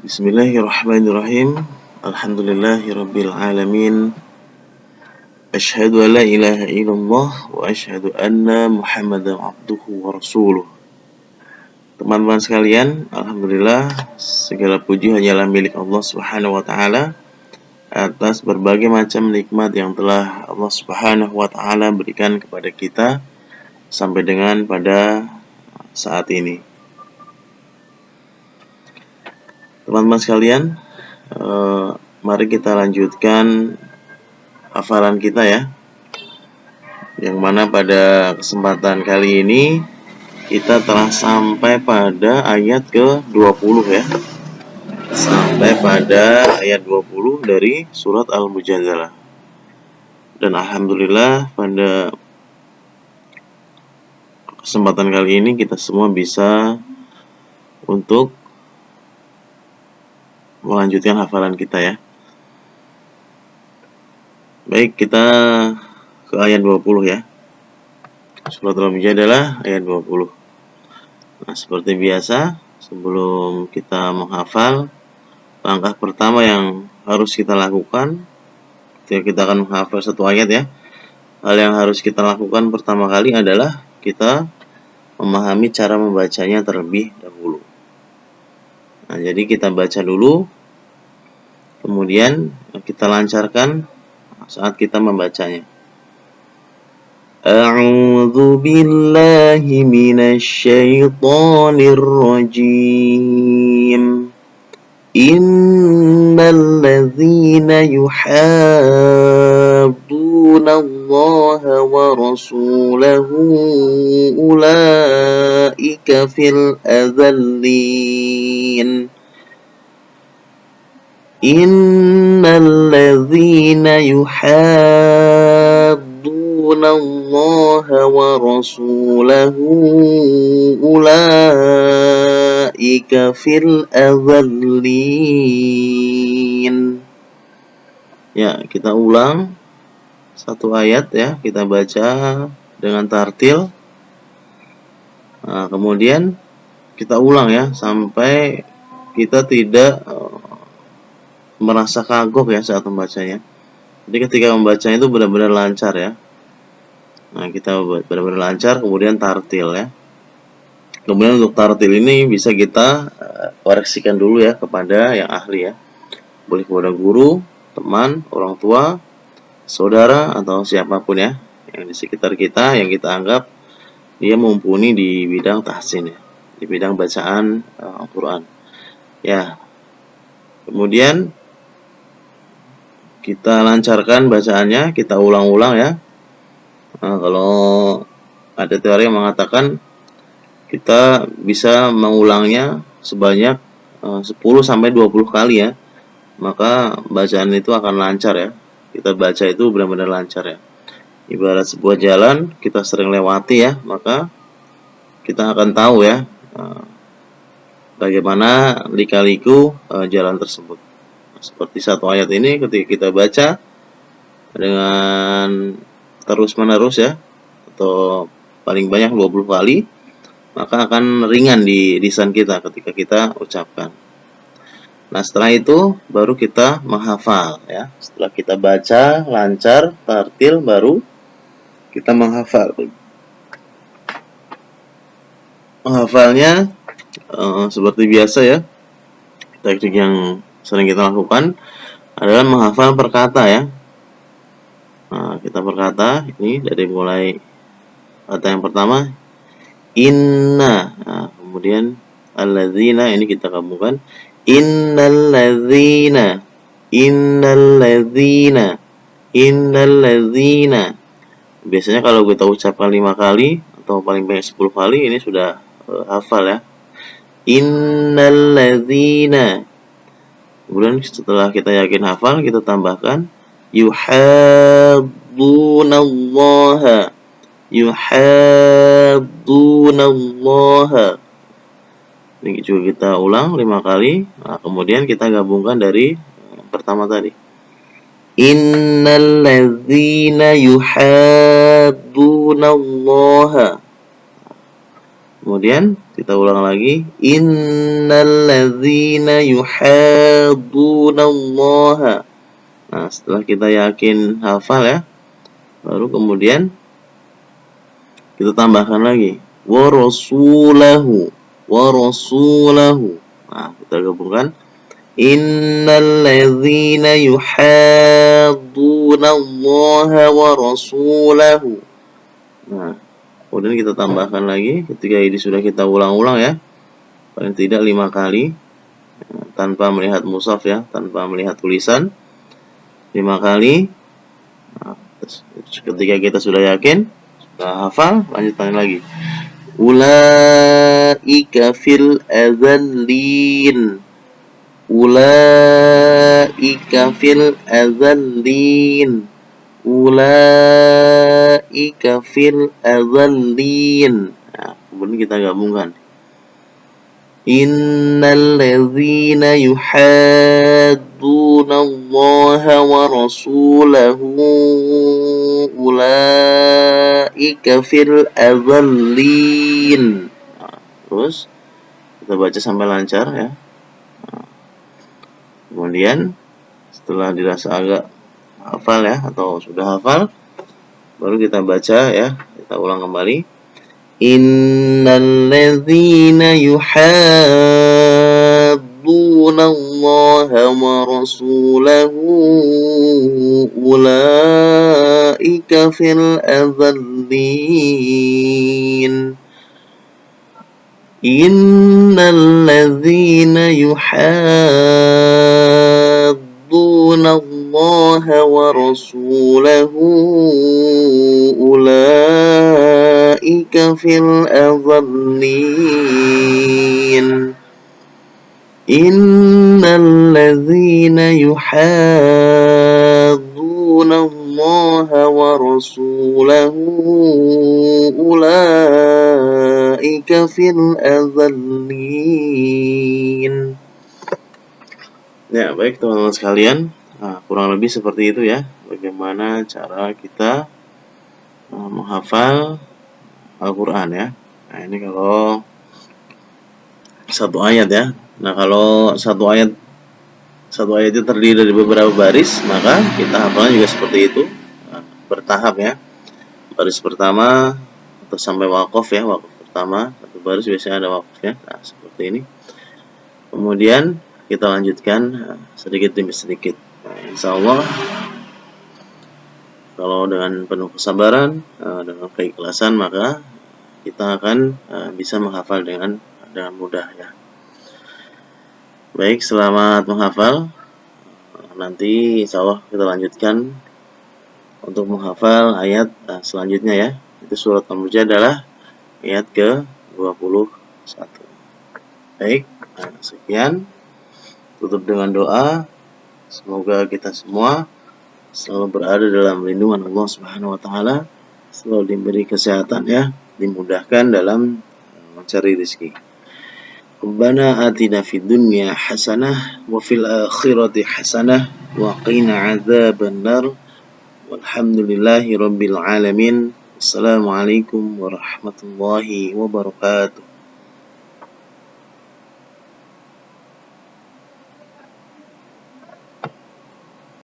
Bismillahirrahmanirrahim. Alhamdulillahirabbil alamin. Asyhadu an la ilaha illallah wa asyhadu anna Muhammadan abduhu wa rasuluh. Teman-teman sekalian, alhamdulillah segala puji hanyalah milik Allah Subhanahu wa taala atas berbagai macam nikmat yang telah Allah Subhanahu wa taala berikan kepada kita sampai dengan pada saat ini. Teman-teman sekalian, mari kita lanjutkan hafalan kita ya. Yang mana pada kesempatan kali ini kita telah sampai pada ayat ke-20 ya. Sampai pada ayat 20 dari surat Al-Mujadalah. Dan alhamdulillah pada kesempatan kali ini kita semua bisa untuk melanjutkan hafalan kita ya. Baik, kita ke ayat 20 ya. Surat Al-Mujadalah ayat 20. Nah, seperti biasa, sebelum kita menghafal, langkah pertama yang harus kita lakukan ketika kita akan menghafal satu ayat ya. Hal yang harus kita lakukan pertama kali adalah kita memahami cara membacanya terlebih dahulu. Nah, jadi kita baca dulu, kemudian kita lancarkan saat kita membacanya. A'udzu billahi minasy syaithanir rajim. Innal ladzina yuhadduna Allaha wa rasulahu ulaika fil adzallin. Innal ladzina yuhadduna Allaha wa rasulahu ulaika fil adzallin. Ya, kita ulang satu ayat ya, kita baca dengan tartil. Nah, kemudian kita ulang ya sampai kita tidak merasa kagok ya saat membacanya. Jadi ketika membacanya itu benar-benar lancar ya. Nah, kita benar-benar lancar, kemudian tartil ya. Kemudian untuk tartil ini bisa kita koreksikan dulu ya kepada yang ahli ya. Boleh kepada guru, teman, orang tua, saudara, atau siapapun ya yang di sekitar kita yang kita anggap dia mumpuni di bidang tahsin ya, di bidang bacaan Al-Quran ya. Kemudian kita lancarkan bacaannya, kita ulang-ulang ya. Nah, kalau ada teori yang mengatakan kita bisa mengulangnya sebanyak 10-20 kali ya, maka bacaan itu akan lancar ya. Kita baca itu benar-benar lancar ya. Ibarat sebuah jalan kita sering lewati ya, maka kita akan tahu ya bagaimana lika-liku jalan tersebut. Seperti satu ayat ini ketika kita baca dengan terus-menerus ya, atau paling banyak 20 kali, maka akan ringan di lisan kita ketika kita ucapkan. Nah, setelah itu baru kita menghafal ya. Setelah kita baca lancar, tartil, baru kita menghafal. Menghafalnya seperti biasa ya. Teknik yang sering kita lakukan adalah menghafal per kata ya. Nah, kita berkata ini dari mulai kata yang pertama inna, nah, kemudian alladzina, ini kita gabungkan innalladzina, innalladzina, innalladzina. Biasanya kalau kita ucapkan 5 kali atau paling banyak 10 kali ini sudah hafal ya. Innalladzina. Kemudian setelah kita yakin hafal, kita tambahkan yuhaddunallaha, yuhaddunallaha. Ini juga kita ulang 5 kali. Nah, kemudian kita gabungkan dari pertama tadi. Innalladzina yuhaddunallaha. Kemudian kita ulang lagi, innalladzina yuhaddunallaha. Nah, setelah kita yakin hafal ya, baru kemudian kita tambahkan lagi wa rasulahu. Nah, kita gabungkan innalladzina yuhaddunallaha wa rasulahu. Nah, kemudian kita tambahkan lagi ketika ini sudah kita ulang-ulang ya, paling tidak 5 kali tanpa melihat mushaf ya, tanpa melihat tulisan 5 kali. Nah, ketika kita sudah yakin, sudah hafal, lanjutkan lagi. Ulaika fil azallin. Ulaika fil azallin. Ulaika fil azallin. Nah, kemudian kita gabungkan. Innal ladzina yuhaddunallaha wa rasulahu ulaika fil azallin. Nah, terus kita baca sampai lancar ya. Nah, kemudian setelah dirasa agak hafal ya, atau sudah hafal, baru kita baca ya, kita ulang kembali. Innal ladzina yuhaddunallaha wa rasulahu ulaika fil azallin. Innal ladzina yuhaddunallaha wa rasulahu ulaika fil azallin. Innal ladzina yuhaddunallaha wa rasulahu ulaika fil azallin. Ya, baik teman-teman sekalian, kurang lebih seperti itu ya, bagaimana cara kita menghafal Al-Quran ya. Nah, ini kalau satu ayat ya. Nah, kalau satu ayat itu terdiri dari beberapa baris, maka kita hafalnya juga seperti itu, bertahap ya. Baris pertama atau sampai waqaf ya, waqaf pertama, satu baris biasanya ada waqafnya. Nah, seperti ini. Kemudian kita lanjutkan sedikit demi sedikit. Nah, insya Allah kalau dengan penuh kesabaran, dengan keikhlasan, maka kita akan bisa menghafal dengan mudah ya. Baik, selamat menghafal. Nanti insya Allah kita lanjutkan untuk menghafal ayat selanjutnya ya. Itu surat Al-Mujadalah ayat ke-21. Baik, sekian. Tutup dengan doa. Semoga kita semua selalu berada dalam lindungan Allah Subhanahu wa taala, selalu diberi kesehatan ya, dimudahkan dalam mencari rezeki. Rabbana atina fid dunya hasanah wa fil akhirati hasanah wa qina adzabannar. Walhamdulillahi rabbil alamin. Assalamualaikum warahmatullahi wabarakatuh.